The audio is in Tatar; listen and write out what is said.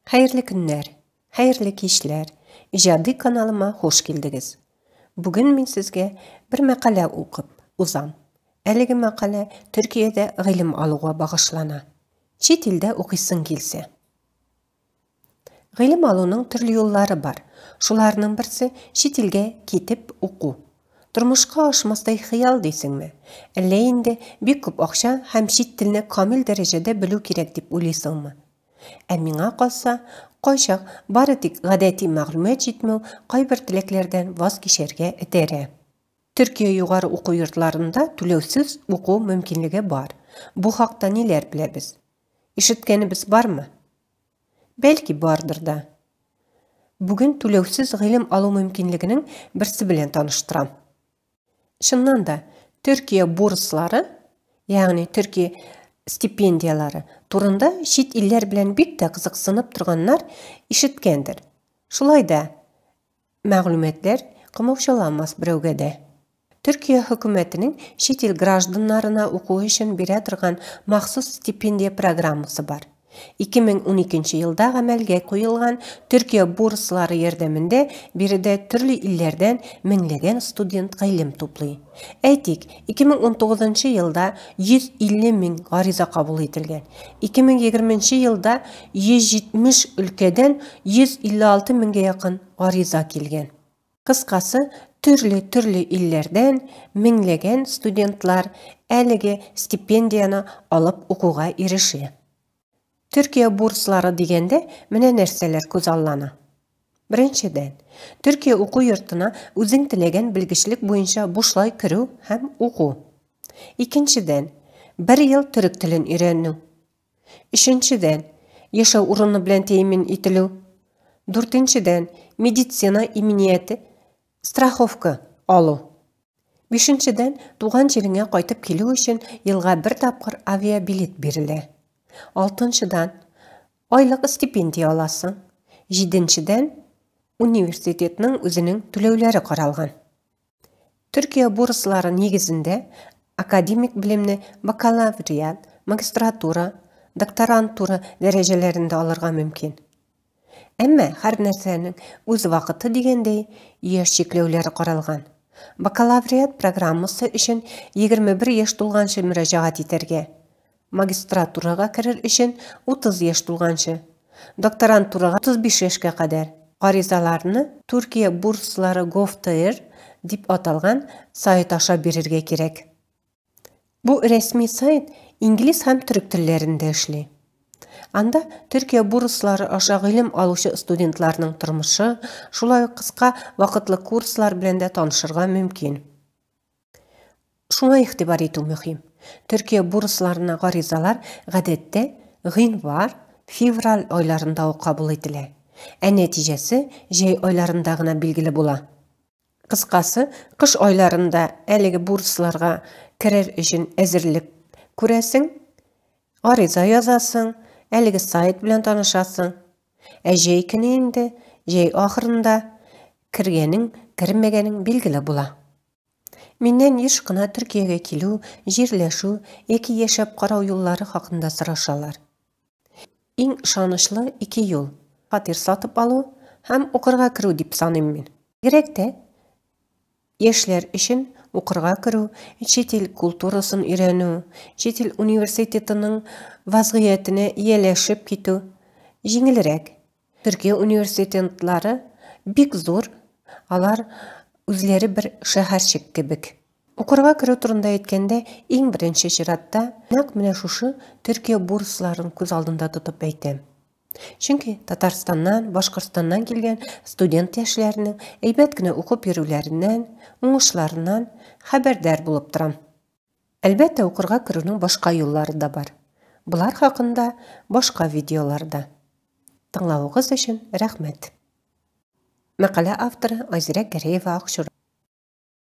Hayırlı günler, hayırlı kişiler, ijadi kanalıma hoş geldiniz. Bugün men sizge bir makale okup uzam. Әлеге makale Türkiye'de ilim aluğa bağışlana. Çet ilde okuysun kelсе. İlim alunun türlü yolları var. Şularının birisi çet ilge ketip oku. Turmuşqa aşmasday xiyal deysinmi? Әллә инде бик күп акча һәм чит телне камил дәрәҗәдә белү кирәк дип уйлыйсыңмы? Миңа калса, кайчак бары тик гадәти мәгълүмат җитмәү кайбер теләкләрдән ваз кичәргә этәрә. Төркия югары уку йортларында түләүсез уку мөмкинлеге бар. Бу хакта ниләр беләбез? Ишеткәнебез бармы? Бәлки бардыр да. Бүген түләүсез гыйлем алу мөмкинлегенең берсе белән таныштырам. Шуннан да Төркия бурслары, ягъни Төркия стипендиялары турында чит илләр белән бик тә кызыксынып торганнар ишеткәндер. Шулай да мәгълүматлар кымаушаламас берәүгә дә. Төркия хөкүмәтенең чит ил гражданнарына уку өчен бирә торган махсус стипендия программасы бар. 2012 елда гамәлгә куелган Төркия бурслары ярдәмендә биредә төрле илләрдән меңләгән студент гыйлем туплый. Әйтик, 2019 елда 150 мең гариза кабул ителгән. 2020 елда 170 өлкәдән 156 меңгә якын гариза килгән. Кыскасы, төрле илләрдән меңләгән студентлар әлеге стипендияны алып укуга ирешә. Төркия бурслары дигәндә менә нәрсәләр күз аллана. Беренчедән, Төркия уку йортына үзең теләгән белгечлек буенча бушлай керү һәм уку. Икенчедән, 1 ел төрек телен өйрәнү. Өченчедән, яшәү урыны белән тәэмин ителү. Дүртенчедән, медицина иминияте, страховка алу. Бишенчедән, туган җиреңә кайтып килү өчен елга 1 тапкыр авиабилет бирелә. Алтынчыдан, айлык стипендия аласың. Җиденчедән, университетның үзенең түләүләре каралган. Төркия бурслары нигезендә академик белемне бакалавриат, магистратура, докторантура дәрәҗәләрендә алырга мөмкин. Әмма һәр нәрсәнең үз вакыты дигәндәй яшь чикләүләре каралган. Бакалавриат программасы өчен 21 яшь тулганчы мөрәҗәгать итәргә. Магистратурага керер өчен 30 яшь тулганчы, докторантурага 35 яшькә кадәр гаризаларны Төркия бурслары gov.tr дип аталган сайт аша бирергә кирәк. Бу рәсми сайт инглиз һәм төрек телләрендә эшли. Анда Төркия бурслары аша гыйлем алучы студентларның тормышы, шулай ук кыска вакытлы курслар белән дә танышырга мөмкин. Шуңа игътибар итү мөһим. Төркия бурсларына гаризалар гадәттә гыйнвар, февраль айларында ук кабул ителә. Нәтиҗәсе җәй айларында гына билгеле була. Кыскасы, кыш айларында әлеге бурсларга керер өчен әзерлек күрәсең, гариза язасың, әлеге сайт белән танышасың. Җәй көне инде, җәй ахырында кергәнең, кермәгәнең билгеле була. Миннән еш кына Төркиягә килү, җирләшү яки яшәп карау юллары хакында сорашалар. Иң ышанычлы 2 юл: фатир сатып алу һәм укырга керү дип саныйм мин. Бигрәк тә яшьләр өчен укырга керү, чит ил культурасын өйрәнү, чит ил университетының вазгыятенә ияләшеп китү җиңелрәк. Төркия университетлары бик зур, алар үзләре бер шәһәрчек кебек. Укырга керү турында әйткәндә, иң беренче чиратта нәкъ менә шушы Төркия бурсларын күз алдында тотып әйтәм. Чөнки Татарстаннан, Башкортстаннан килгән студент яшьләренең әйбәт кенә укып йөрүләреннән, уңышларыннан хәбәрдар булып торам. Әлбәттә, укырга керүнең башка юллары да бар. Булар хакында башка видеоларда. Тыңлавыгыз өчен рәхмәт. Мәкалә авторы Айзирә Гәрәева Акчур.